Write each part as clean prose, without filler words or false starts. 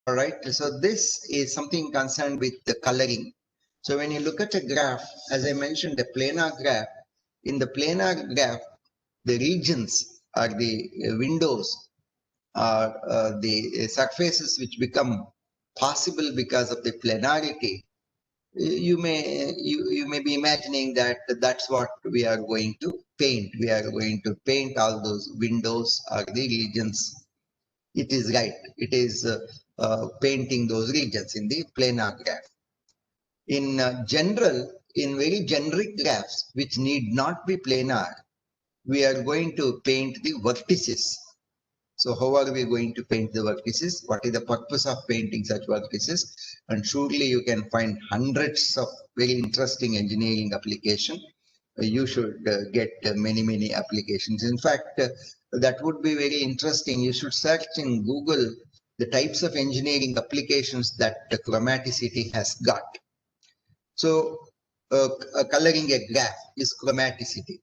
All right, so this is something concerned with the coloring. So when you look at a graph, as I mentioned, a planar graph, in the planar graph, the regions are the windows, are the surfaces which become possible because of the planarity. You may be imagining that that's what we are going to paint. We are going to paint all those windows or the regions. It is right. It is painting those regions in the planar graph. In general, in very generic graphs, which need not be planar, we are going to paint the vertices. So how are we going to paint the vertices? What is the purpose of painting such vertices? And surely you can find hundreds of very interesting engineering application. You should get many applications. In fact, that would be very interesting. You should search in Google the types of engineering applications that chromaticity has got. So coloring a graph is chromaticity.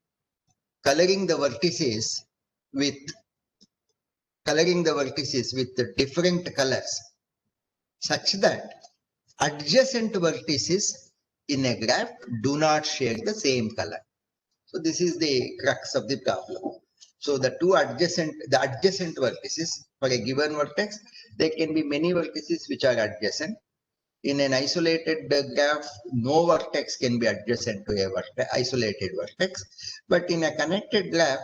Coloring the vertices with the different colors such that adjacent vertices in a graph do not share the same color. So this is the crux of the problem. So the adjacent vertices for a given vertex, there can be many vertices which are adjacent. In an isolated graph, no vertex can be adjacent to a isolated vertex. But in a connected graph,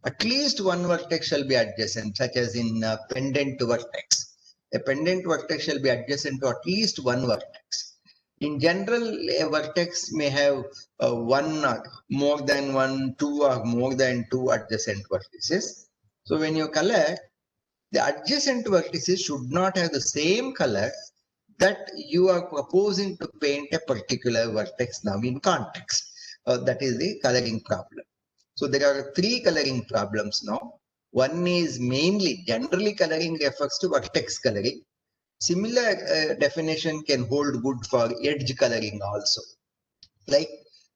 at least one vertex shall be adjacent, such as in a pendant vertex. A pendant vertex shall be adjacent to at least one vertex. In general, a vertex may have one or more than one, two or more than two adjacent vertices. So when you color, the adjacent vertices should not have the same color that you are proposing to paint a particular vertex now in context. That is the coloring problem. So there are three coloring problems now. One is generally coloring refers to vertex coloring. Similar definition can hold good for edge coloring also. Like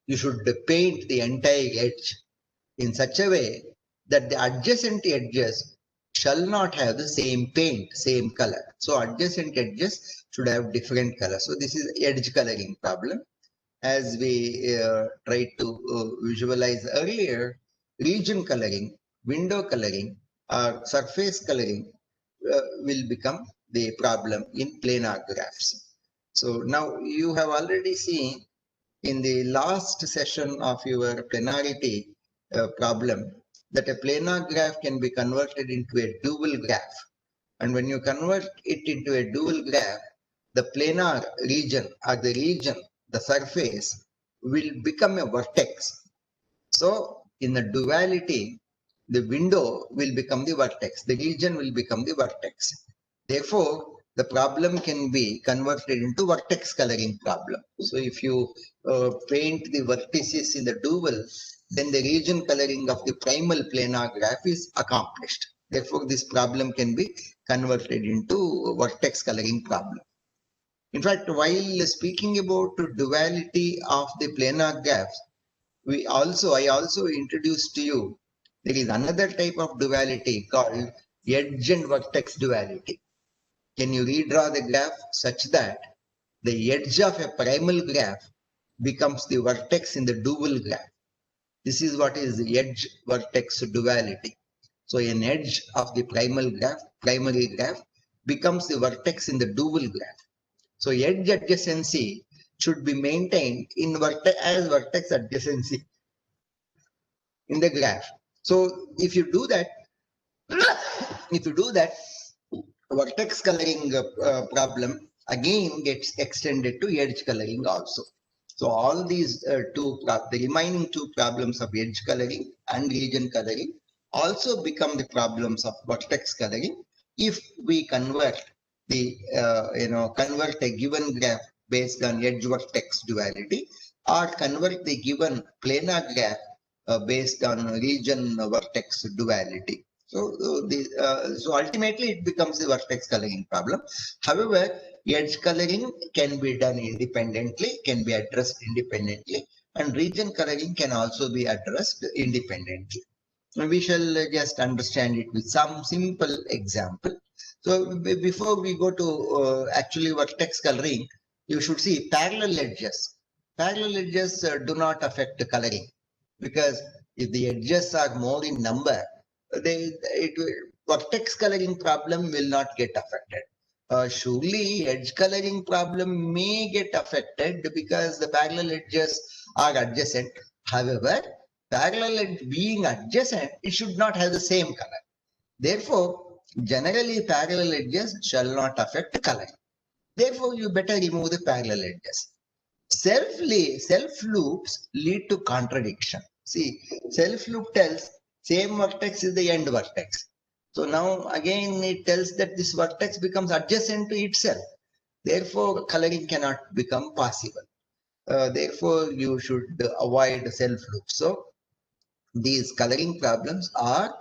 you should paint the entire edge in such a way that the adjacent edges shall not have the same paint, same color. So adjacent edges should have different colors. So this is edge coloring problem. As we tried to visualize earlier, region coloring, window coloring, or surface coloring will become the problem in planar graphs. So now you have already seen in the last session of your planarity problem that a planar graph can be converted into a dual graph. And when you convert it into a dual graph, the planar region or the surface will become a vertex. So in the duality, the window will become the vertex, the region will become the vertex. Therefore, the problem can be converted into vertex coloring problem. So if you paint the vertices in the dual, then the region coloring of the primal planar graph is accomplished. Therefore, this problem can be converted into vertex coloring problem. In fact, while speaking about duality of the planar graphs, I also introduced to you there is another type of duality called edge and vertex duality. Can you redraw the graph such that the edge of a primal graph becomes the vertex in the dual graph? This is what is the edge vertex duality. So an edge of the primary graph becomes the vertex in the dual graph. So edge adjacency should be maintained as vertex adjacency in the graph. So if you do that, vertex coloring problem again gets extended to edge coloring also. So all these the remaining two problems of edge coloring and region coloring also become the problems of vertex coloring if we convert convert a given graph based on edge vertex duality or convert the given planar graph based on region vertex duality. So ultimately it becomes the vertex coloring problem. However, edge coloring can be done independently, can be addressed independently, and region coloring can also be addressed independently. And we shall just understand it with some simple example. So before we go to actually vertex coloring, you should see parallel edges. Parallel edges do not affect the coloring, because if the edges are more in number, vertex coloring problem will not get affected. Surely edge coloring problem may get affected because the parallel edges are adjacent. However, parallel edge being adjacent, it should not have the same color. Therefore, generally parallel edges shall not affect color. Therefore, you better remove the parallel edges. Self loops lead to contradiction. See, self loop tells same vertex is the end vertex. So now again it tells that this vertex becomes adjacent to itself. Therefore, coloring cannot become possible. Therefore, you should avoid self loop. So these coloring problems are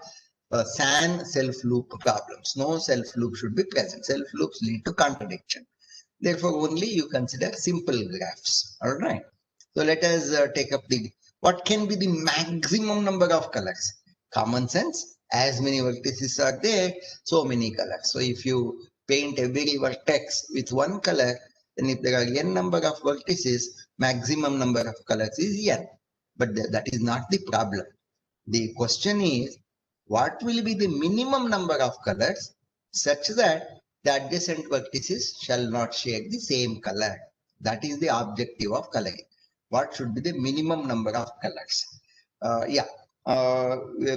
SAN self-loop problems. No self-loop should be present. Self-loops lead to contradiction. Therefore, only you consider simple graphs. All right. So let us take up what can be the maximum number of colors? Common sense. As many vertices are there, so many colors. So if you paint every vertex with one color, then if there are n number of vertices, maximum number of colors is n. But that is not the problem. The question is, what will be the minimum number of colors such that the adjacent vertices shall not share the same color? That is the objective of coloring. What should be the minimum number of colors?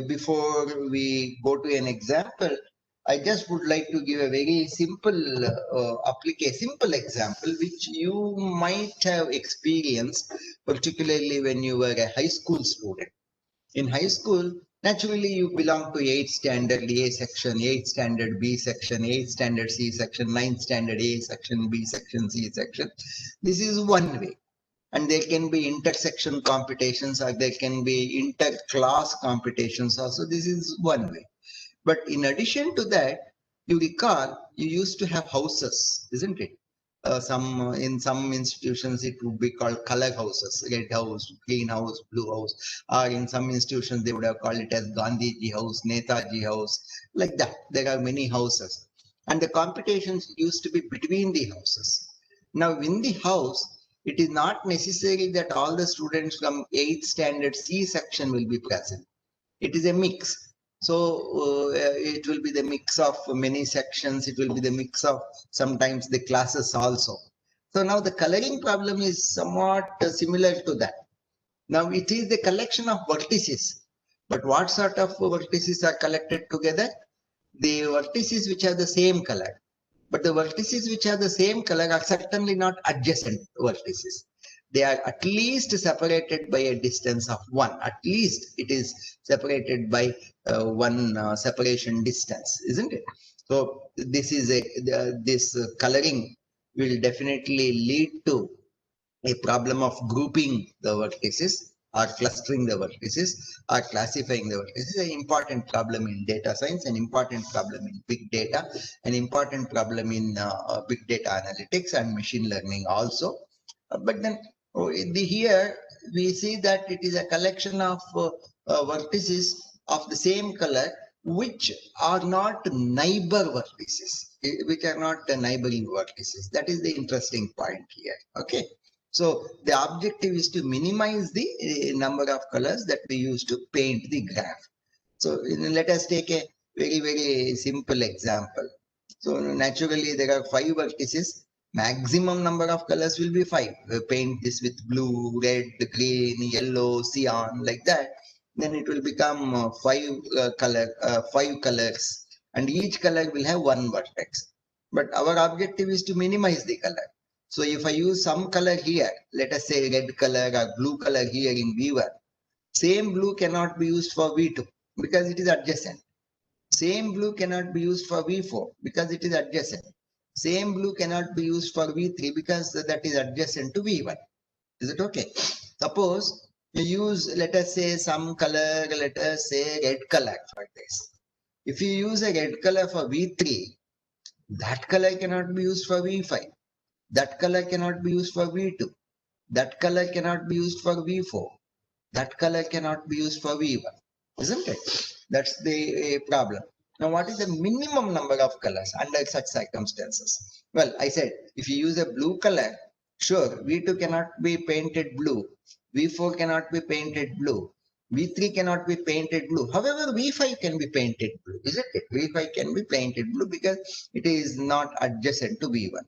Before we go to an example, I just would like to give a very simple simple example which you might have experienced, particularly when you were a high school student. In high school, naturally you belong to 8th standard A section, 8th standard B section, 8th standard C section, 9th standard A section, B section, C section. This is one way. And there can be intersection competitions, or there can be inter-class competitions also. This is one way. But in addition to that, you recall you used to have houses, isn't it? In some institutions it would be called color houses, red house, green house, blue house, or in some institutions they would have called it as Gandhiji house, Netaji house, like that. There are many houses, and the competitions used to be between the houses. Now in the house, it is not necessary that all the students from 8th standard C section will be present. It is a mix. So it will be the mix of many sections. It will be the mix of sometimes the classes also. So now the coloring problem is somewhat similar to that. Now it is the collection of vertices. But what sort of vertices are collected together? The vertices which are the same color. But the vertices which are the same color are certainly not adjacent vertices. They are at least separated by a distance of 1. At least it is separated by one separation distance, isn't it? So this is this coloring will definitely lead to a problem of grouping the vertices, or clustering the vertices, or classifying the vertices. An important problem in data science, an important problem in big data, an important problem in big data analytics and machine learning also. But then here we see that it is a collection of vertices of the same color which are not neighbor vertices, which are not neighboring vertices. That is the interesting point here. Okay. So the objective is to minimize the number of colors that we use to paint the graph. So let us take a very simple example. So naturally there are 5 vertices. Maximum number of colors will be 5. We paint this with blue, red, green, yellow, cyan, like that. Then it will become 5 colors, and each color will have 1 vertex. But our objective is to minimize the color. So if I use some color here, let us say red color or blue color here in V1, same blue cannot be used for V2 because it is adjacent. Same blue cannot be used for V4 because it is adjacent. Same blue cannot be used for V3 because that is adjacent to V1. Is it okay? Suppose you use, let us say, some color, let us say red color for this. If you use a red color for V3, that color cannot be used for V5. That color cannot be used for V2. That color cannot be used for V4. That color cannot be used for V1. Isn't it? That's the problem. Now, what is the minimum number of colors under such circumstances? Well, I said if you use a blue color, sure, V2 cannot be painted blue, V4 cannot be painted blue, V3 cannot be painted blue. However, V5 can be painted blue, isn't it? V5 can be painted blue because it is not adjacent to V1.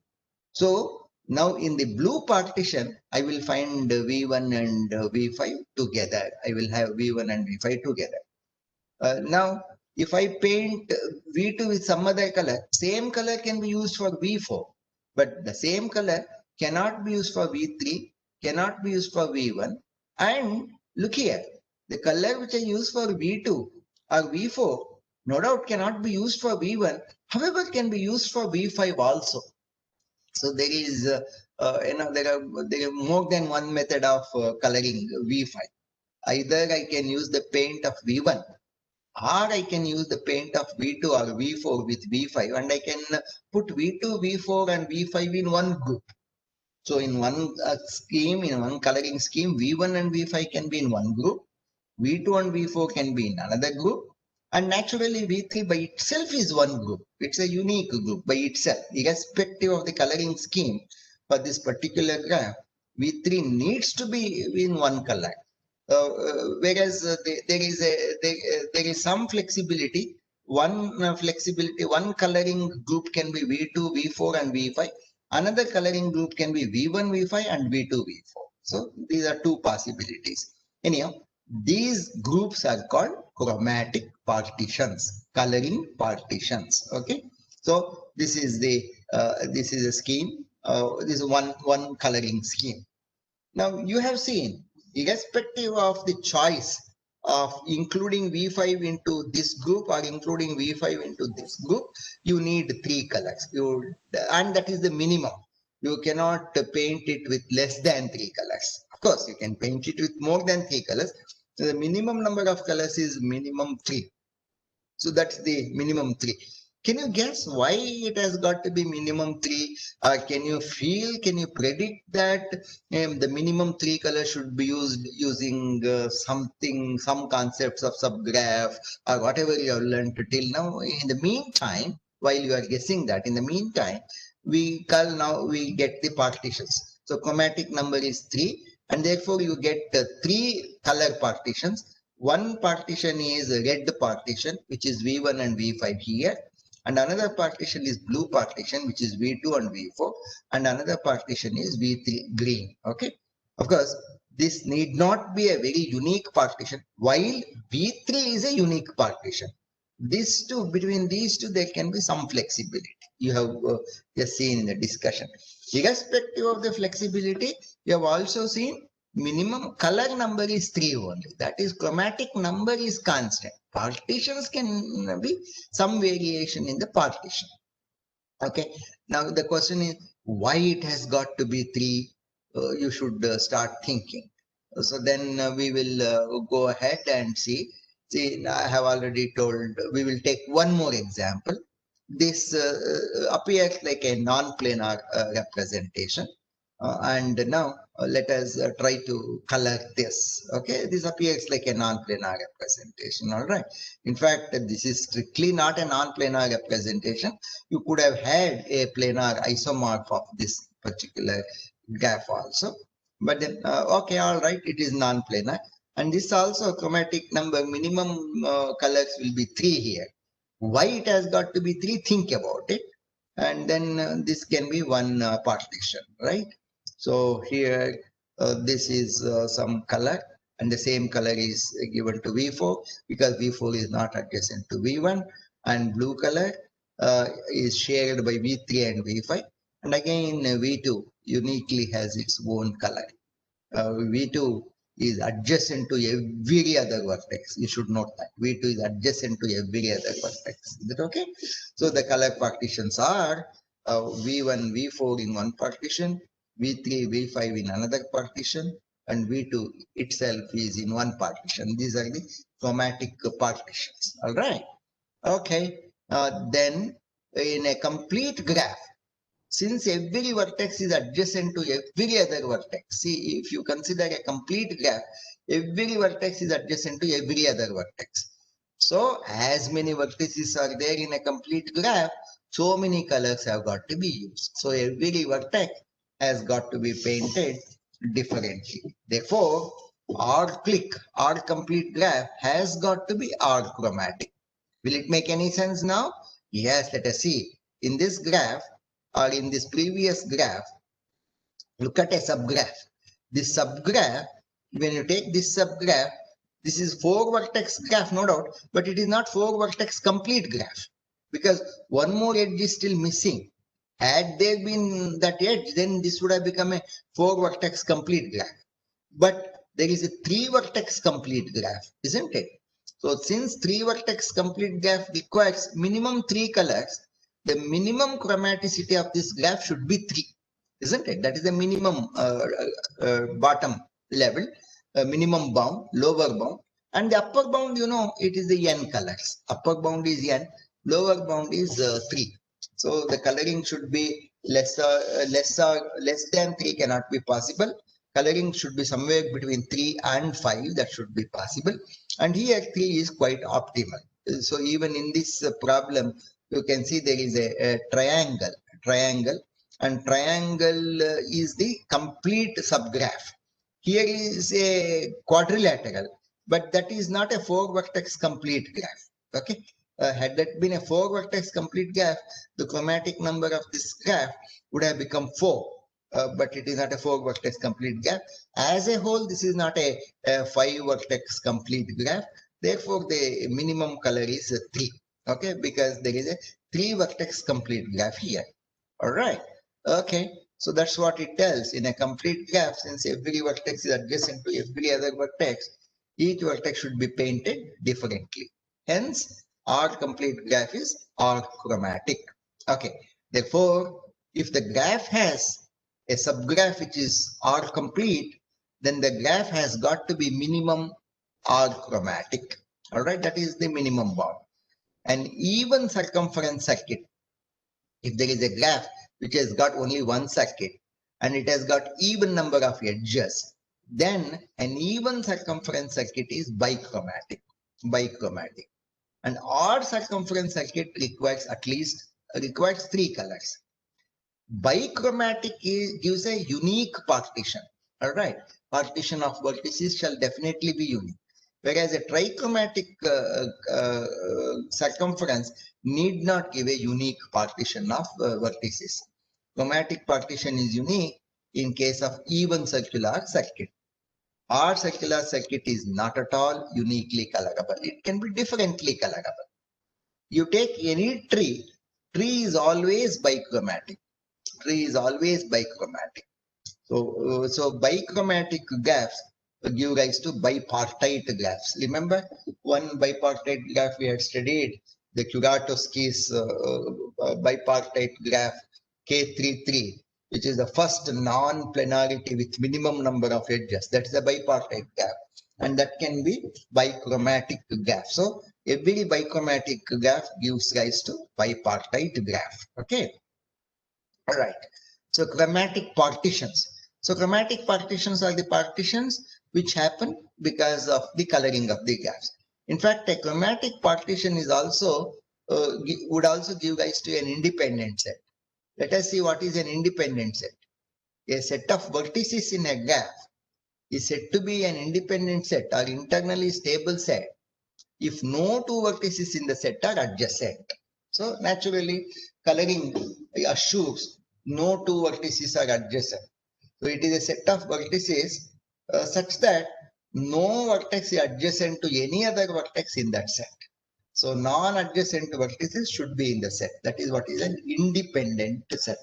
So now in the blue partition, I will find V1 and V5 together. I will have V1 and V5 together. Now, if I paint V2 with some other color, same color can be used for V4, but the same color cannot be used for V3, cannot be used for V1. And look here, the color which I use for V2 or V4, no doubt cannot be used for V1, however, can be used for V5 also. So there is, there are more than one method of coloring V5. Either I can use the paint of V1, or I can use the paint of V2 or V4 with V5, and I can put V2, V4 and V5 in one group. So in one scheme, in one coloring scheme, V1 and V5 can be in one group, V2 and V4 can be in another group, and naturally V3 by itself is one group. It's a unique group by itself, irrespective of the coloring scheme. For this particular graph, V3 needs to be in one color. Whereas there is some flexibility. One coloring group can be V2, V4, and V5. Another coloring group can be V1, V5, and V2, V4. So these are two possibilities. Anyhow, these groups are called chromatic partitions, coloring partitions. Okay. So this is a scheme. This is one coloring scheme. Now you have seen, irrespective of the choice of including V5 into this group or including V5 into this group, you need three colors. And that is the minimum. You cannot paint it with less than three colors. Of course, you can paint it with more than three colors. So the minimum number of colors is minimum 3. So that's the minimum 3. Can you guess why it has got to be minimum 3? Can you predict that the minimum 3 colors should be used using some concepts of subgraph or whatever you have learned till now? In the meantime, while you are guessing that, in the meantime, we get the partitions. So chromatic number is 3, and therefore you get 3 color partitions. One partition is a red partition, which is V1 and V5 here. And another partition is blue partition, which is V2 and V4. And another partition is V3 green. Okay. Of course, this need not be a very unique partition, while V3 is a unique partition. Between these two, there can be some flexibility. You have just seen in the discussion. Irrespective of the flexibility, you have also seen minimum color number is 3 only. That is, chromatic number is constant. Partitions can be some variation in the partition. Okay. Now the question is why it has got to be 3. You should start thinking. So then we will go ahead and see. See, I have already told, we will take one more example. This appears like a non-planar representation. And now let us try to color this. Okay, this appears like a non-planar representation. All right. In fact, this is strictly not a non-planar representation. You could have had a planar isomorph of this particular graph also. But then, okay, all right, it is non-planar. And this also chromatic number, minimum colors will be 3 here. Why it has got to be 3? Think about it. And then this can be one partition, right? So here, this is some color, and the same color is given to V4 because V4 is not adjacent to V1, and blue color is shared by V3 and V5. And again, V2 uniquely has its own color. V2 is adjacent to every other vertex. You should note that V2 is adjacent to every other vertex. Is that okay? So the color partitions are V1, V4 in one partition, V3, V5 in another partition, and V2 itself is in one partition. These are the chromatic partitions. All right. Okay. Then in a complete graph, since every vertex is adjacent to every other vertex, see, if you consider a complete graph, every vertex is adjacent to every other vertex. So as many vertices are there in a complete graph, so many colors have got to be used. So every vertex has got to be painted differently. Therefore, our complete graph has got to be R chromatic. Will it make any sense now? Yes, let us see. In this graph or in this previous graph, look at a subgraph. This subgraph, when you take this subgraph, this is 4-vertex graph, no doubt, but it is not 4-vertex complete graph because one more edge is still missing. Had there been that edge, then this would have become a 4-vertex complete graph. But there is a 3-vertex complete graph, isn't it? So since 3-vertex complete graph requires minimum 3 colors, the minimum chromaticity of this graph should be 3, isn't it? That is the minimum bottom level, minimum bound, lower bound. And the upper bound, it is the n colors. Upper bound is n, lower bound is 3. So the coloring should be less than 3 cannot be possible. Coloring should be somewhere between 3 and 5. That should be possible. And here 3 is quite optimal. So even in this problem, you can see there is a triangle, and triangle is the complete subgraph. Here is a quadrilateral, but that is not a 4-vertex complete graph. Okay. Had that been a 4-vertex complete graph, the chromatic number of this graph would have become 4. But it is not a 4-vertex complete graph. As a whole, this is not a 5-vertex complete graph. Therefore, the minimum color is 3. Okay, because there is a 3-vertex complete graph here. All right. Okay. So that's what it tells. In a complete graph, since every vertex is adjacent to every other vertex, each vertex should be painted differently. Hence, our complete graph is R chromatic. Okay. Therefore, if the graph has a subgraph which is R complete, then the graph has got to be minimum R chromatic. All right. That is the minimum bound. An even circumference circuit, if there is a graph which has got only one circuit and it has got even number of edges, then an even circumference circuit is bichromatic. And odd circumference circuit requires 3 colors. Bichromatic gives a unique partition. All right, partition of vertices shall definitely be unique. Whereas a trichromatic circumference need not give a unique partition of vertices. Chromatic partition is unique in case of even circular circuit. Our circular circuit is not at all uniquely colorable. It can be differently colorable. You take any tree is always bichromatic. Tree is always bichromatic. So bichromatic graphs give rise to bipartite graphs. Remember one bipartite graph we had studied, the Kuratowski's bipartite graph K33, which is the first non-planarity with minimum number of edges. That is a bipartite graph, and that can be bichromatic graph. So every bichromatic graph gives rise to bipartite graph. Okay. All right. So chromatic partitions. So chromatic partitions are the partitions which happen because of the coloring of the graphs. In fact, a chromatic partition is also would also give rise to an independent set. Let us see what is an independent set. A set of vertices in a graph is said to be an independent set or internally stable set if no 2 vertices in the set are adjacent. So naturally, coloring assures no 2 vertices are adjacent. So it is a set of vertices such that no vertex is adjacent to any other vertex in that set. So non-adjacent vertices should be in the set. That is what is an independent set.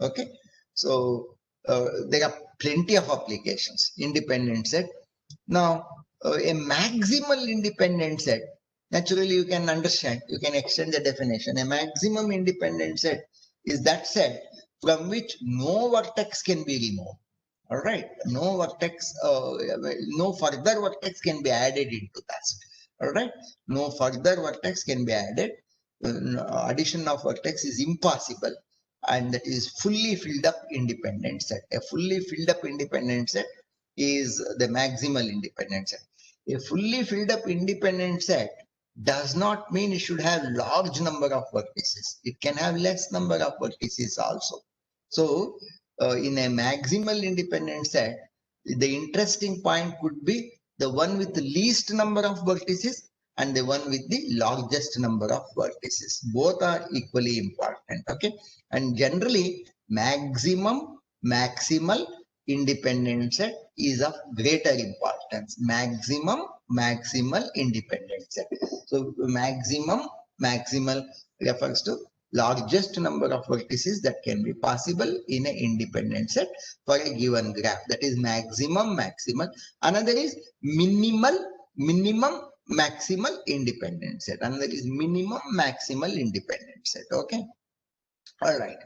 Okay. So there are plenty of applications. Independent set. Now, a maximal independent set, naturally you can understand, you can extend the definition. A maximum independent set is that set from which no vertex can be removed. All right, no vertex, no further vertex can be added into that. All right, no further vertex can be added. Addition of vertex is impossible, and that is fully filled up independent set. A fully filled up independent set is the maximal independent set. A fully filled up independent set does not mean it should have large number of vertices. It can have less number of vertices also. So in a maximal independent set, the interesting point could be the one with the least number of vertices and the one with the largest number of vertices. Both are equally important. Okay. And generally, maximal independent set is of greater importance. Maximal independent set. So maximal refers to largest number of vertices that can be possible in an independent set for a given graph. That is maximal. Another is minimum maximal independent set. Another is minimum maximal independent set. Okay. All right.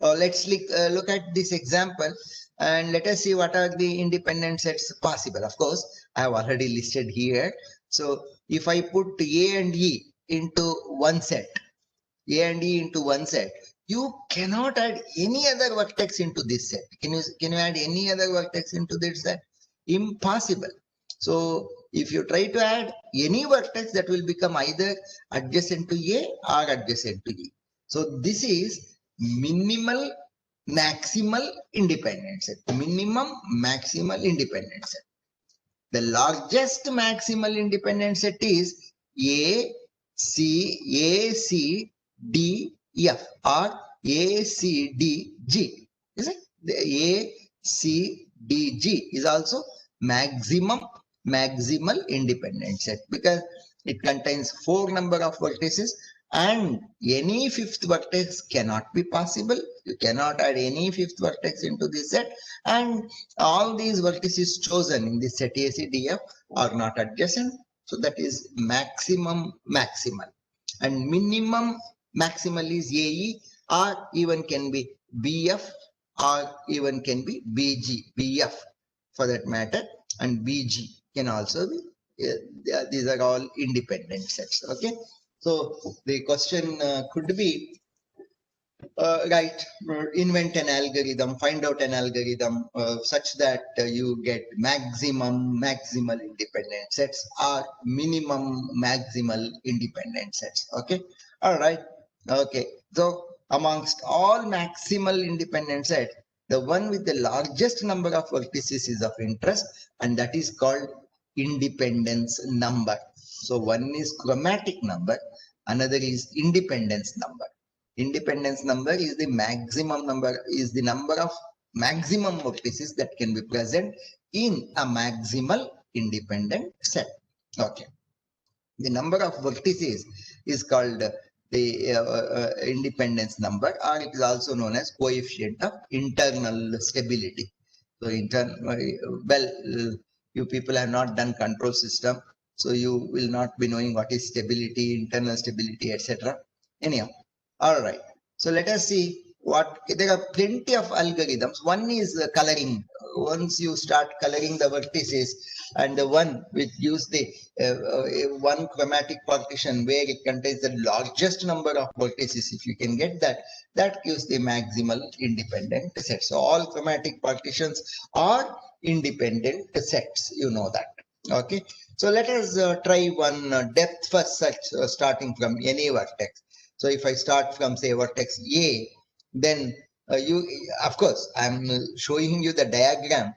Let's look at this example and let us see what are the independent sets possible. Of course, I have already listed here. So if I put A and E into one set, you cannot add any other vertex into this set. Can you add any other vertex into this set? Impossible. So if you try to add any vertex, that will become either adjacent to A or adjacent to E. So this is minimal maximal independent set. Minimum maximal independent set. The largest maximal independent set is A, C, D, F or A, C, D, G. Is it? The A, C, D, G is also maximal independent set because it contains 4 number of vertices and any fifth vertex cannot be possible. You cannot add any fifth vertex into this set, and all these vertices chosen in this set A, C, D, F are not adjacent. So that is maximal. And minimum maximal is AE, or even can be BF, or even can be BG, BF for that matter, and BG can also be. These are all independent sets. Okay. So the question could be, invent an algorithm, find out an algorithm such that you get maximal independent sets or minimum maximal independent sets. Okay. All right. Okay. So amongst all maximal independent sets, the one with the largest number of vertices is of interest, and that is called independence number. So one is chromatic number, another is independence number. Independence number is the maximum number, is the number of maximum vertices that can be present in a maximal independent set. Okay. The number of vertices is called the independence number, or it is also known as coefficient of internal stability. So you people have not done control system, so you will not be knowing what is stability, internal stability, etc. Anyhow, all right. So let us see what there are plenty of algorithms. One is coloring. Once you start coloring the vertices, and the one which gives the one chromatic partition where it contains the largest number of vertices, if you can get that, that gives the maximal independent set. So all chromatic partitions are independent sets. You know that. Okay. So let us try one depth first search starting from any vertex. So if I start from say vertex A, then of course, I'm showing you the diagram.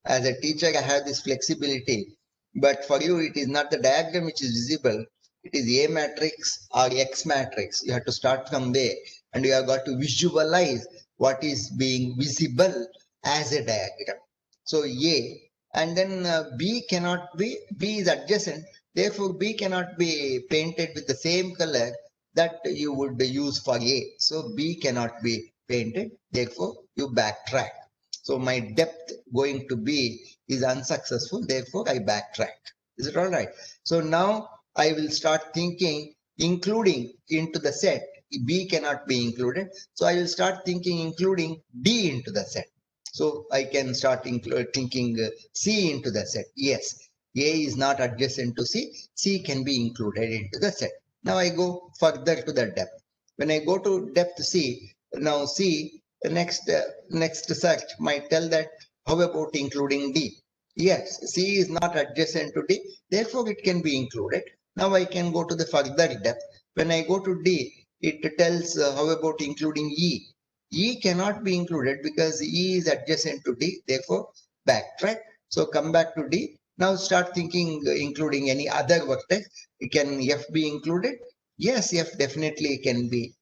As a teacher, I have this flexibility, but for you, it is not the diagram which is visible. It is A matrix or X matrix. You have to start from there, and you have got to visualize what is being visible as a diagram. So A, and then B is adjacent. Therefore, B cannot be painted with the same color that you would use for A. So B cannot be painted. Therefore, you backtrack. So my depth going to B is unsuccessful. Therefore, I backtrack. Is it all right? So now I will start thinking, including into the set. B cannot be included. So I will start thinking including D into the set. So I can start thinking C into the set. Yes, A is not adjacent to C. C can be included into the set. Now I go further to the depth. When I go to depth C, now C, the next search might tell that how about including D? Yes, C is not adjacent to D, therefore it can be included. Now I can go to the further depth. When I go to D, it tells how about including E. E cannot be included because E is adjacent to D, therefore backtrack. So come back to D. Now start thinking including any other vertex. Can F be included? Yes, F definitely can be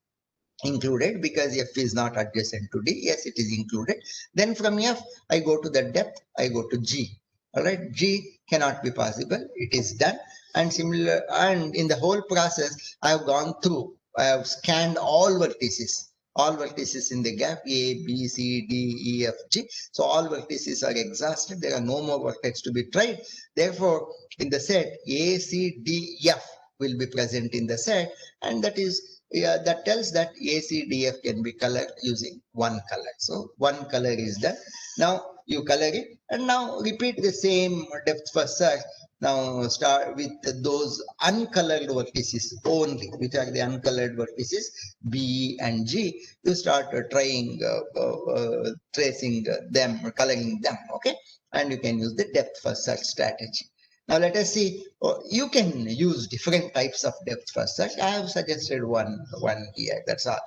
included because F is not adjacent to D. Yes, it is included. Then from F, I go to the depth, I go to G. All right, G cannot be possible. It is done. And similar, and in the whole process, I have gone through, I have scanned all vertices in the gap A, B, C, D, E, F, G. So all vertices are exhausted. There are no more vertex to be tried. Therefore, in the set, A, C, D, F will be present in the set, and that is that tells that ACDF can be colored using one color. So one color is done. Now you color it and now repeat the same depth first search. Now start with those uncolored vertices only, which are the uncolored vertices B and G. You start trying tracing them, coloring them, okay? And you can use the depth first search strategy. Now let us see, you can use different types of depth first search. I have suggested one here, that's all.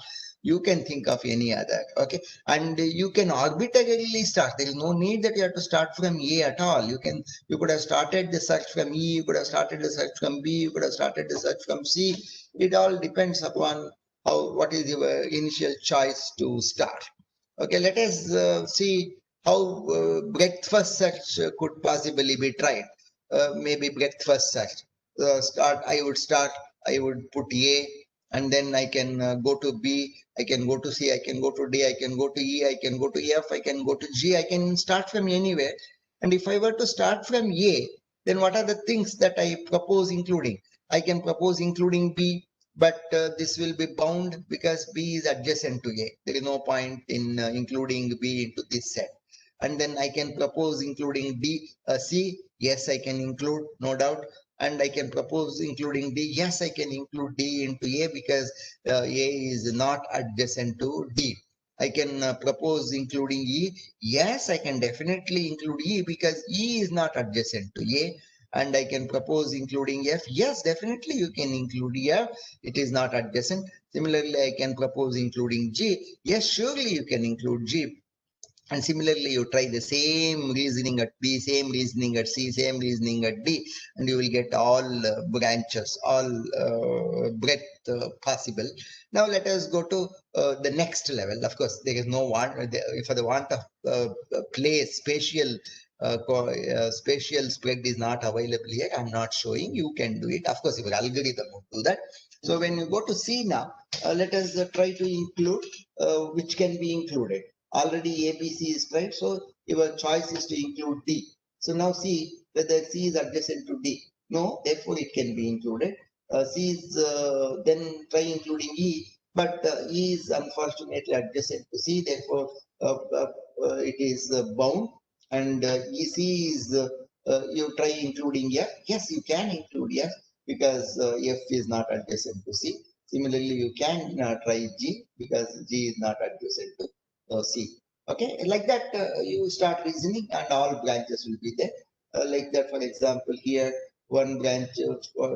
You can think of any other, okay? And you can arbitrarily start. There is no need that you have to start from A at all. You could have started the search from E, you could have started the search from B, you could have started the search from C. It all depends upon what is your initial choice to start. Okay, let us see how breadth first search could possibly be tried. Maybe breadth first search. I would put A, and then I can go to B, I can go to C, I can go to D, I can go to E, I can go to F, I can go to G, I can start from anywhere. And if I were to start from A, then what are the things that I propose including? I can propose including B, but this will be bound because B is adjacent to A. There is no point in including B into this set. And then I can propose including C. Yes, I can include, no doubt. And I can propose including D. Yes, I can include D into A because A is not adjacent to D. I can propose including E. Yes, I can definitely include E because E is not adjacent to A. And I can propose including F. Yes, definitely you can include F. It is not adjacent. Similarly, I can propose including G. Yes, surely you can include G. And similarly, you try the same reasoning at B, same reasoning at C, same reasoning at D, and you will get all branches, all breadth possible. Now let us go to the next level. Of course, there is no want for the want of place, spatial spread is not available here. I'm not showing. You can do it. Of course, your algorithm will do that. So when you go to C now, let us try to include which can be included. Already ABC is tried, so your choice is to include D. So now see whether C is adjacent to D. No, therefore it can be included. C is then try including E, but E is unfortunately adjacent to C, therefore it is bound. And EC is you try including F. Yes, you can include F because F is not adjacent to C. Similarly, you can try G because G is not adjacent to C. Okay, like that you start reasoning and all branches will be there. Like that, for example, here one branch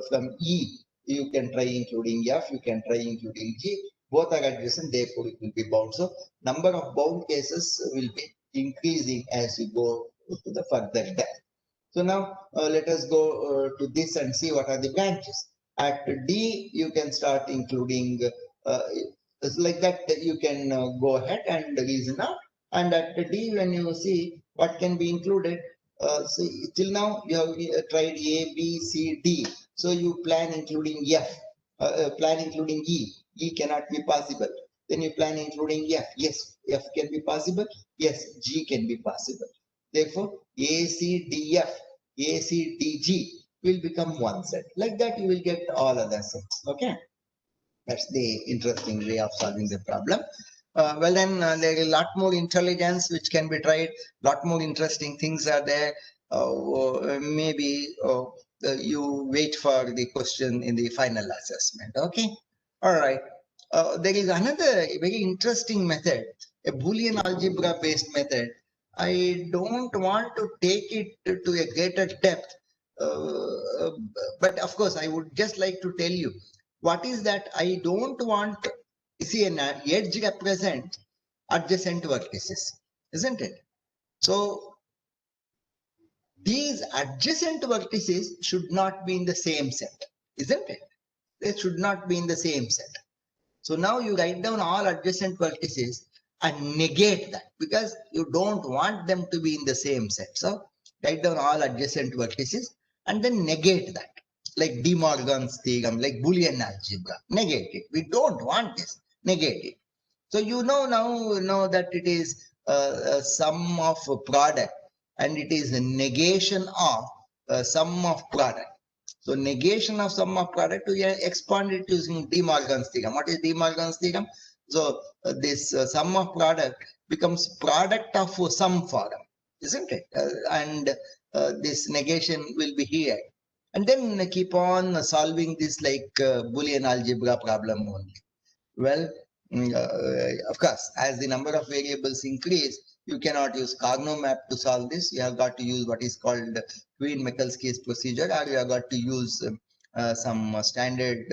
from E, you can try including F, you can try including G. Both are adjacent, therefore it will be bound. So number of bound cases will be increasing as you go to the further depth. So now let us go to this and see what are the branches. At D, you can start including it's like that you can go ahead and reason out. And at D, when you see what can be included, see till now you have tried A, B, C, D. So you plan including F, plan including E. E cannot be possible. Then you plan including F. Yes, F can be possible. Yes, G can be possible. Therefore, ACDF, ACDG will become one set. Like that, you will get all other sets. Okay. That's the interesting way of solving the problem. Well, then there is a lot more intelligence which can be tried. Lot more interesting things are there. Maybe you wait for the question in the final assessment. Okay. All right. There is another very interesting method, a Boolean algebra based method. I don't want to take it to a greater depth but of course, I would just like to tell you what is that I don't want. See, an edge represents adjacent vertices, isn't it? So these adjacent vertices should not be in the same set, isn't it? They should not be in the same set. So now you write down all adjacent vertices and negate that because you don't want them to be in the same set. So write down all adjacent vertices and then negate that. Like De Morgan's theorem, like Boolean algebra. Negate it. We don't want this. Negate it. So you know now that it is a sum of a product and it is a negation of sum of product. So negation of sum of product, we expand it using De Morgan's theorem. What is De Morgan's theorem? So this sum of product becomes product of some form, isn't it? And this negation will be here. And then keep on solving this like Boolean algebra problem only. Well, of course, as the number of variables increase, you cannot use Cognomap to solve this. You have got to use what is called Quine-Mikulski's procedure, or you have got to use some standard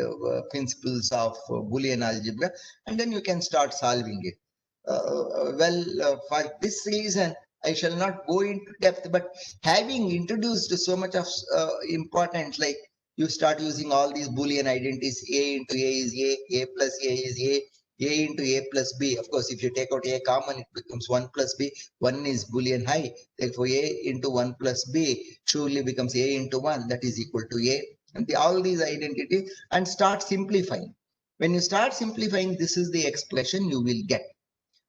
principles of Boolean algebra, and then you can start solving it. For this reason, I shall not go into depth, but having introduced so much of importance, like you start using all these Boolean identities, A into A is A plus A is A into A plus B. Of course, if you take out A common, it becomes 1 plus B. 1 is Boolean high. Therefore, A into 1 plus B surely becomes A into 1. That is equal to A. And all these identities and start simplifying. When you start simplifying, this is the expression you will get.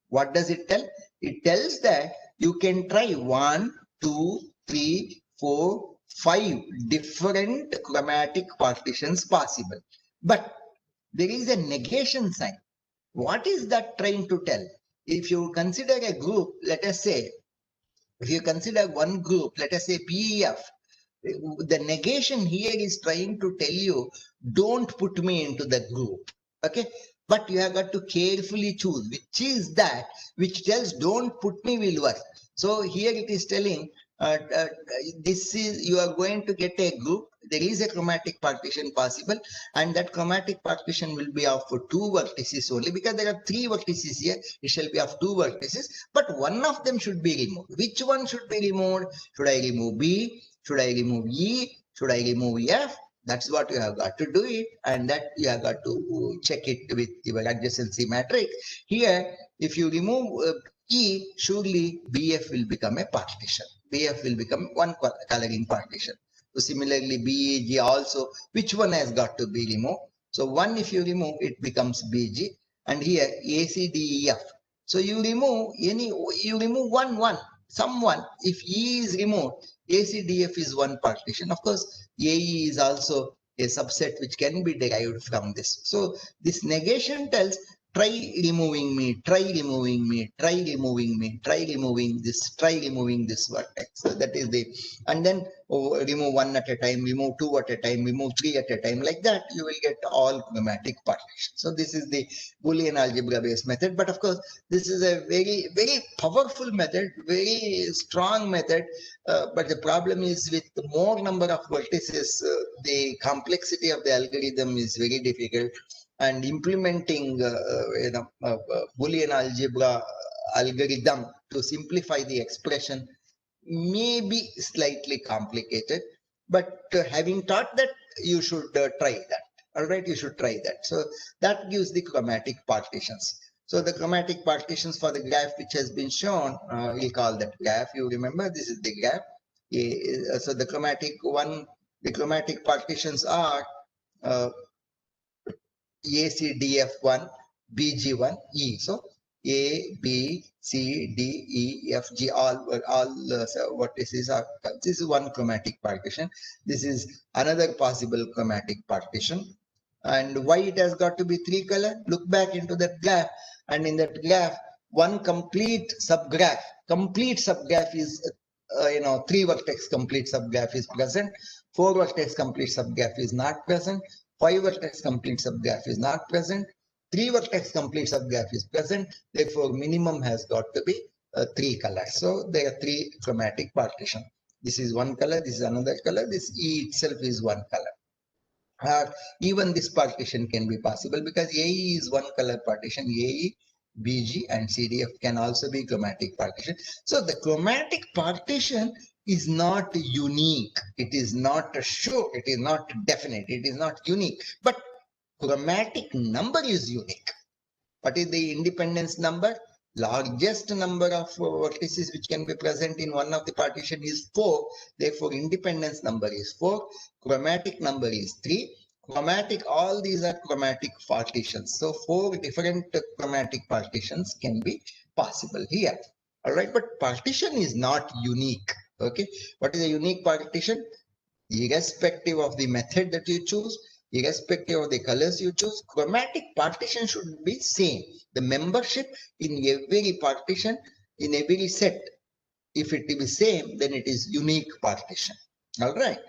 What does it tell? It tells that you can try 1, 2, 3, 4, 5 different chromatic partitions possible. But there is a negation sign. What is that trying to tell? If you consider a group, let us say, if you consider one group, let us say PEF, the negation here is trying to tell you, don't put me into the group. Okay. But you have got to carefully choose which is that which tells don't put me will work. So here it is telling this is you are going to get a group. There is a chromatic partition possible, and that chromatic partition will be of 2 vertices only because there are 3 vertices here. It shall be of 2 vertices, but one of them should be removed. Which one should be removed? Should I remove B? Should I remove E? Should I remove F? That's what you have got to do it, and that you have got to check it with your adjacency matrix. Here, if you remove E, surely BF will become a partition. BF will become one coloring partition. So similarly, BEG also, which one has got to be removed? So 1, if you remove, it becomes BG, and here ACDEF. So you remove you remove 1, 1, someone. If E is removed, ACDF is one partition. Of course, AE is also a subset which can be derived from this. So this negation tells try removing me, try removing me, try removing me, try removing this vertex. So that is the, and then remove 1 at a time, remove 2 at a time, remove 3 at a time. Like that, you will get all chromatic partitions. So this is the Boolean algebra based method. But of course, this is a very, very powerful method, very strong method. But the problem is with the more number of vertices, the complexity of the algorithm is very difficult. And implementing Boolean algebra algorithm to simplify the expression may be slightly complicated. But having taught that, you should try that. All right, you should try that. So that gives the chromatic partitions. So the chromatic partitions for the graph which has been shown, we'll call that graph. You remember, this is the graph. So the chromatic partitions are ACDF1, BG1, E. So A, B, C, D, E, F, G, all what this is one chromatic partition. This is another possible chromatic partition. And why it has got to be 3 color? Look back into that graph, and in that graph, one complete subgraph is 3 vertex complete subgraph is present, 4 vertex complete subgraph is not present, 5 vertex complete subgraph is not present, 3 vertex complete subgraph is present. Therefore, minimum has got to be 3 colors. So there are 3 chromatic partition. This is one color, this is another color, this E itself is one color. Even this partition can be possible because AE is one color partition. AE, BG and CDF can also be chromatic partition. So the chromatic partition is not unique. It is not sure. It is not definite. It is not unique. But chromatic number is unique. What is the independence number? Largest number of vertices which can be present in one of the partition is 4. Therefore, independence number is 4. Chromatic number is 3. Chromatic, all these are chromatic partitions. So 4 different chromatic partitions can be possible here. All right, but partition is not unique. Okay, what is a unique partition? Irrespective of the method that you choose, irrespective of the colors you choose, chromatic partition should be same. The membership in every partition, in every set, if it is same, then it is unique partition. All right.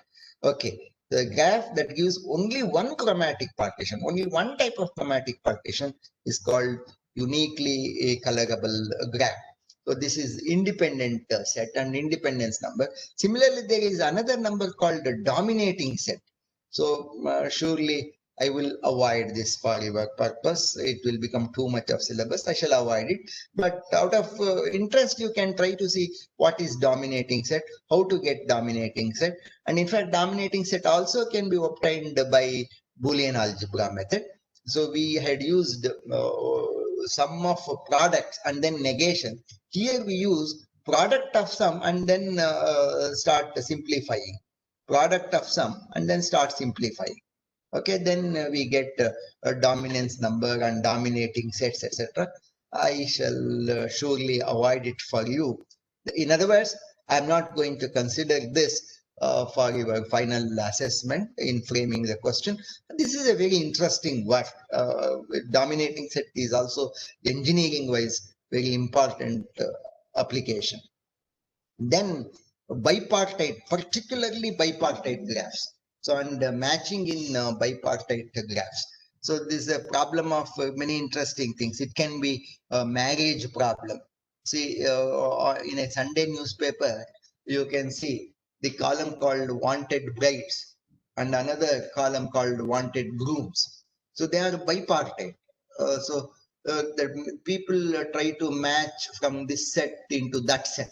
Okay. The graph that gives only one chromatic partition, only one type of chromatic partition is called uniquely colorable graph. So this is independent set and independence number. Similarly, there is another number called the dominating set. So surely I will avoid this for your purpose. It will become too much of syllabus. I shall avoid it. But out of interest, you can try to see what is dominating set, how to get dominating set. And in fact, dominating set also can be obtained by Boolean algebra method. So we had used sum of products and then negation. Here we use product of sum and then start simplifying. Product of sum and then start simplifying. Okay, then we get a dominance number and dominating sets, etc. I shall surely avoid it for you. In other words, I am not going to consider this for your final assessment in framing the question. This is a very interesting work. Dominating set is also engineering wise very important application. Then bipartite, particularly bipartite graphs. So, and matching in bipartite graphs. So this is a problem of many interesting things. It can be a marriage problem. See, in a Sunday newspaper, you can see the column called wanted brides and another column called wanted grooms. So they are bipartite. The people try to match from this set into that set.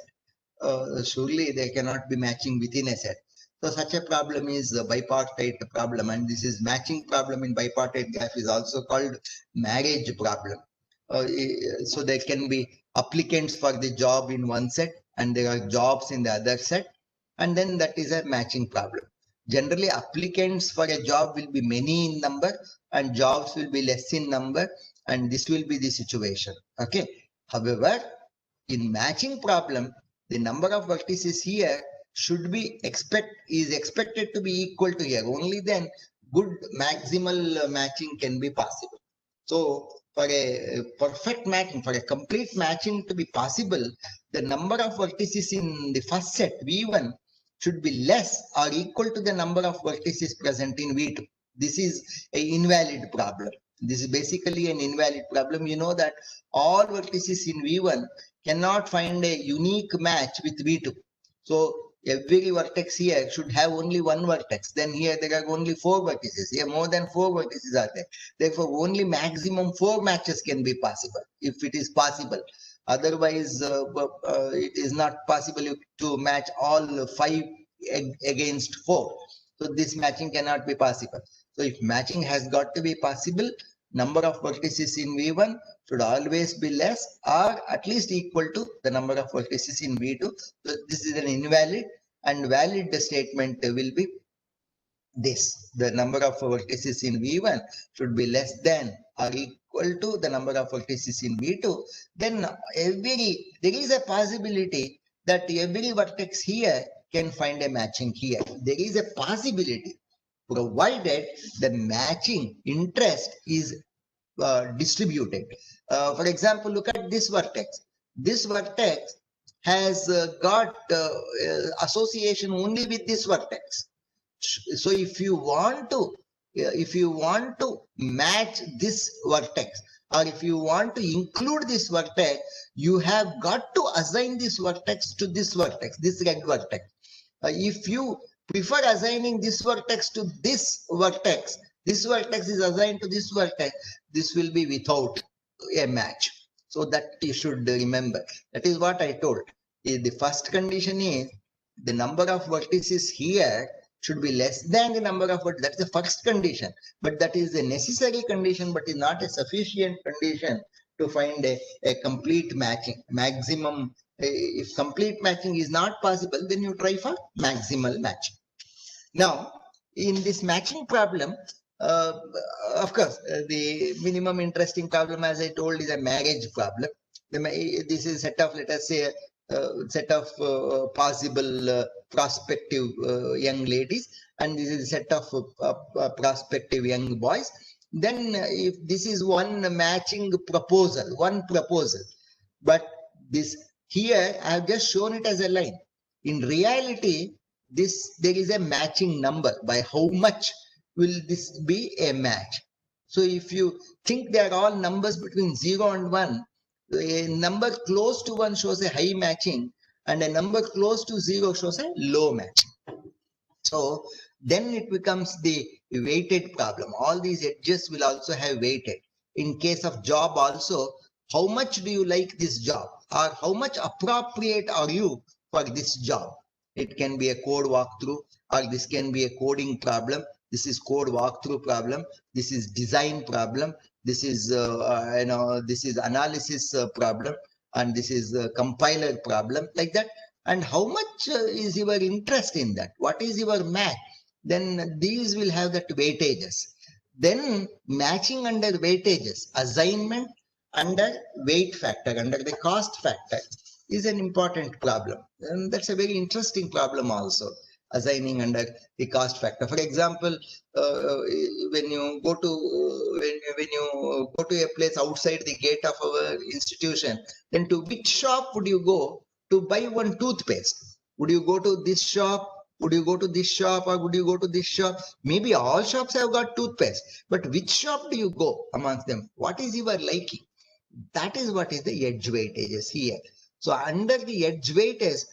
Surely they cannot be matching within a set. So such a problem is a bipartite problem, and this is matching problem in bipartite graph is also called marriage problem. So there can be applicants for the job in one set and there are jobs in the other set, and then that is a matching problem. Generally, applicants for a job will be many in number and jobs will be less in number, and this will be the situation. Okay. However, in matching problem, the number of vertices here should be expected to be equal to here. Only then good maximal matching can be possible. So for a perfect matching, for a complete matching to be possible, the number of vertices in the first set V1 should be less or equal to the number of vertices present in V2. This is an invalid problem. This is basically an invalid problem. You know that all vertices in V1 cannot find a unique match with V2. So every vertex here should have only one vertex. Then here there are only 4 vertices. Here more than 4 vertices are there. Therefore, only maximum 4 matches can be possible, if it is possible. Otherwise, it is not possible to match all 5 against 4. So this matching cannot be possible. So if matching has got to be possible, number of vertices in V1 should always be less or at least equal to the number of vertices in V2. So this is an invalid, and valid statement will be this. The number of vertices in V1 should be less than or equal to the number of vertices in V2. Then there is a possibility that every vertex here can find a matching here. There is a possibility, provided the matching interest is distributed. For example, look at this vertex. This vertex has got association only with this vertex. So if you want to match this vertex, or if you want to include this vertex, you have got to assign this vertex to this vertex, this red vertex. If you prefer assigning this vertex to this vertex is assigned to this vertex, this will be without a match. So that you should remember. That is what I told. The first condition is the number of vertices here should be less than the number of vertices. That's the first condition. But that is a necessary condition, but is not a sufficient condition to find a complete matching. Maximum, if complete matching is not possible, then you try for maximal matching. Now, in this matching problem, of course, the minimum interesting problem, as I told, is a marriage problem. This is a set of, let us say, set of possible prospective young ladies, and this is a set of prospective young boys. Then, if this is one matching proposal, but this here I have just shown it as a line. In reality, there is a matching number. By how much will this be a match? So if you think they are all numbers between 0 and 1, a number close to 1 shows a high matching, and a number close to 0 shows a low matching. So then it becomes the weighted problem. All these edges will also have weighted. In case of job also, how much do you like this job, or how much appropriate are you for this job? It can be a code walkthrough, or this can be a coding problem. This is code walkthrough problem. This is design problem. This is this is analysis problem, and this is a compiler problem, like that. And how much is your interest in that? What is your match? Then these will have that weightages. Then matching under weightages, assignment under weight factor, under the cost factor, is an important problem. And that's a very interesting problem also, assigning under the cost factor. For example, when you go to a place outside the gate of our institution, then to which shop would you go to buy one toothpaste? Would you go to this shop? Would you go to this shop, or would you go to this shop? Maybe all shops have got toothpaste, but which shop do you go amongst them? What is your liking? That is what is the edge weightages here. So under the edge weightages,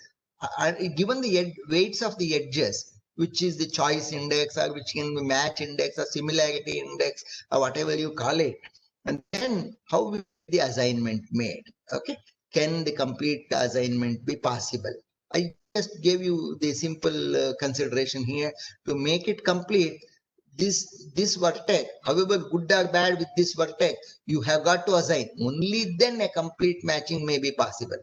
given the weights of the edges, which is the choice index, or which can be match index, or similarity index, or whatever you call it, and then how will the assignment made? Okay, can the complete assignment be possible? I just gave you the simple consideration here. To make it complete, this vertex, however good or bad with this vertex, you have got to assign. Only then a complete matching may be possible.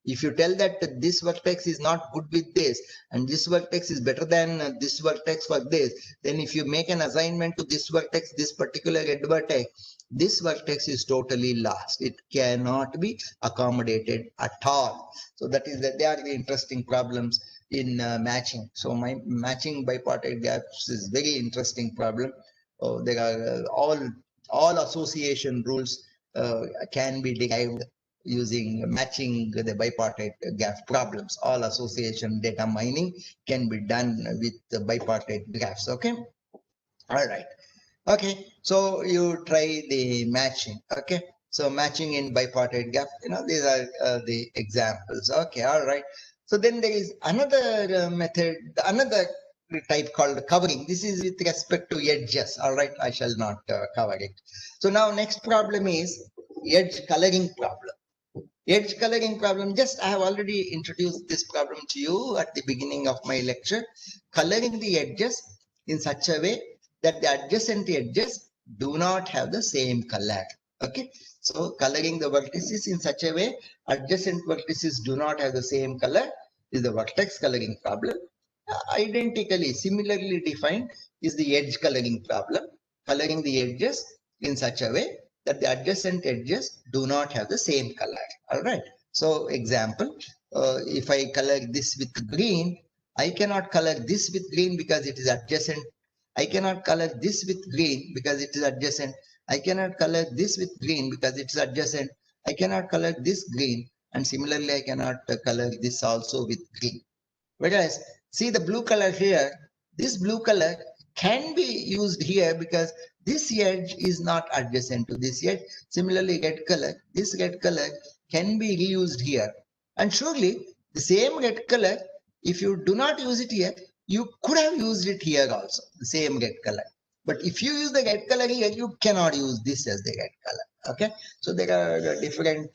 If you tell that this vertex is not good with this, and this vertex is better than this vertex for this, then if you make an assignment to this vertex, this particular edge vertex, this vertex is totally lost. It cannot be accommodated at all. So that is that they are the interesting problems in matching. So my matching bipartite gaps is very interesting problem. There are all association rules can be derived using matching the bipartite graph problems. All association data mining can be done with the bipartite graphs. Okay. All right. Okay. So you try the matching. Okay. So matching in bipartite graph, these are the examples. Okay. All right. So then there is another method, another type called covering. This is with respect to edges. All right. I shall not cover it. So now next problem is edge coloring problem. Edge coloring problem, just I have already introduced this problem to you at the beginning of my lecture. Coloring the edges in such a way that the adjacent edges do not have the same color. Okay, so coloring the vertices in such a way adjacent vertices do not have the same color is the vertex coloring problem. Identically, similarly defined is the edge coloring problem. Coloring the edges in such a way that the adjacent edges do not have the same color. All right. So example, if I color this with green, I cannot color this with green because it is adjacent. I cannot color this with green because it is adjacent. I cannot color this with green because it is adjacent. I cannot color this green, and similarly I cannot color this also with green. Whereas see the blue color here, this blue color can be used here because this edge is not adjacent to this edge. Similarly, red color, this red color can be reused here. And surely the same red color If you do not use it here, you could have used it here also, the same red color. But if you use the red color here, you cannot use this as the red color. Okay, so there are different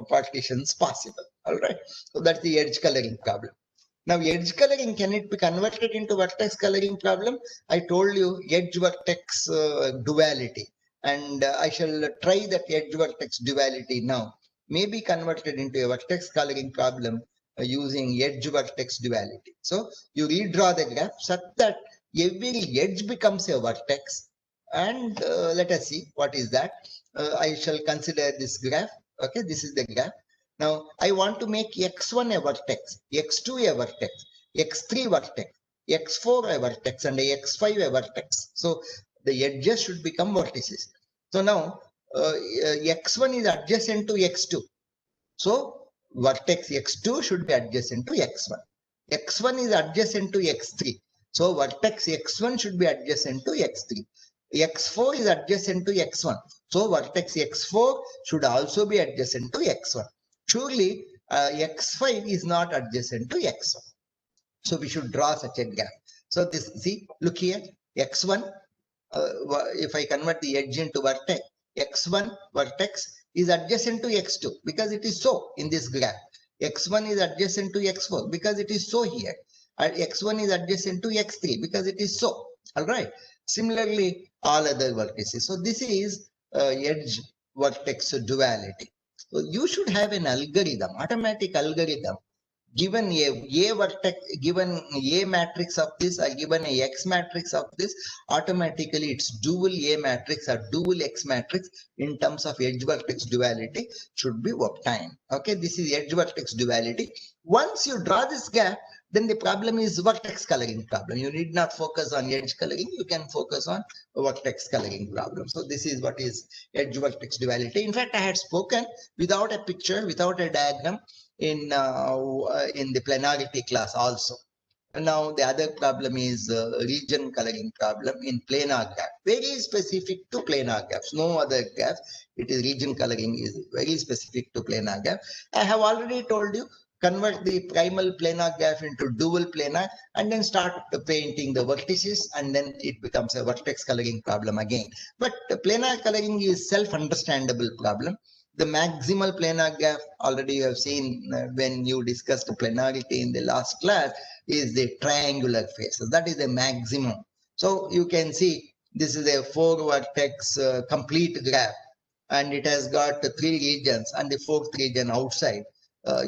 partitions possible. All right, so that's the edge coloring problem. Now, edge coloring, can it be converted into vertex coloring problem? I told you edge vertex duality, and I shall try that edge vertex duality now. May be converted into a vertex coloring problem using edge vertex duality. So you redraw the graph such that every edge becomes a vertex, and let us see what is that. I shall consider this graph. Okay, this is the graph. Now, I want to make x1 a vertex, x2 a vertex, x3 vertex, x4 a vertex, and x5 a vertex. So, the edges should become vertices. So, now x1 is adjacent to x2. So, vertex x2 should be adjacent to x1. x1 is adjacent to x3. So, vertex x1 should be adjacent to x3. x4 is adjacent to x1. So, vertex x4 should also be adjacent to x1. Surely, x5 is not adjacent to x1. So, we should draw such a graph. So, this, see, look here, x1, if I convert the edge into vertex, x1 vertex is adjacent to x2 because it is so in this graph. x1 is adjacent to x4 because it is so here. And x1 is adjacent to x3 because it is so. All right. Similarly, all other vertices. So, this is edge vertex duality. So you should have an algorithm, automatic algorithm. Given a vertex, given a matrix of this, or given a x matrix of this, automatically it's dual A matrix or dual X matrix in terms of edge vertex duality should be obtained. Okay, this is edge vertex duality. Once you draw this gap, then the problem is vertex coloring problem. You need not focus on edge coloring. You can focus on vertex coloring problem. So this is what is edge vertex duality. In fact, I had spoken without a picture, without a diagram in the planarity class also. And now the other problem is region coloring problem in planar graph. Very specific to planar graphs. No other graph. It is region coloring is very specific to planar graph. I have already told you, convert the primal planar graph into dual planar and then start painting the vertices, and then it becomes a vertex coloring problem again. But the planar coloring is self-understandable problem. The maximal planar graph, already you have seen when you discussed planarity in the last class, is the triangular faces. That is the maximum. So you can see this is a 4-vertex complete graph, and it has got 3 regions and the 4th region outside.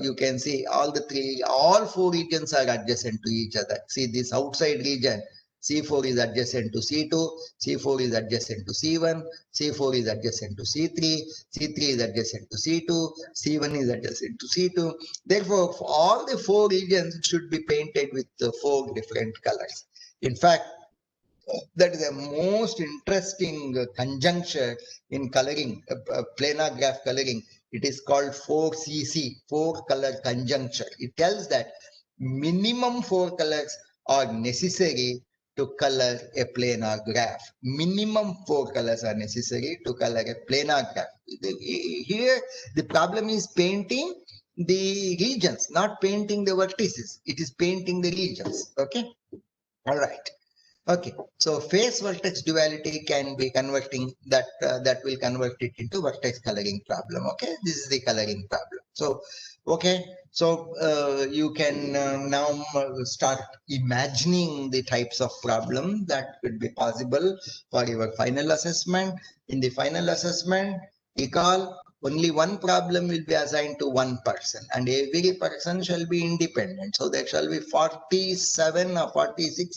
You can see all 4 regions are adjacent to each other. See this outside region, C4 is adjacent to C2, C4 is adjacent to C1, C4 is adjacent to C3, C3 is adjacent to C2, C1 is adjacent to C2. Therefore, all the 4 regions should be painted with 4 different colors. In fact, that is the most interesting conjuncture in coloring, planar graph coloring. It is called 4CC, 4 color conjuncture. It tells that minimum 4 colors are necessary to color a planar graph. Minimum 4 colors are necessary to color a planar graph. Here, the problem is painting the regions, not painting the vertices. It is painting the regions. Okay. All right. Okay, so face vertex duality can be converting that that will convert it into vertex coloring problem. Okay, this is the coloring problem. So, okay, so you can now start imagining the types of problem that could be possible for your final assessment. In the final assessment, recall only one problem will be assigned to one person, and every person shall be independent. So there shall be 47 or 46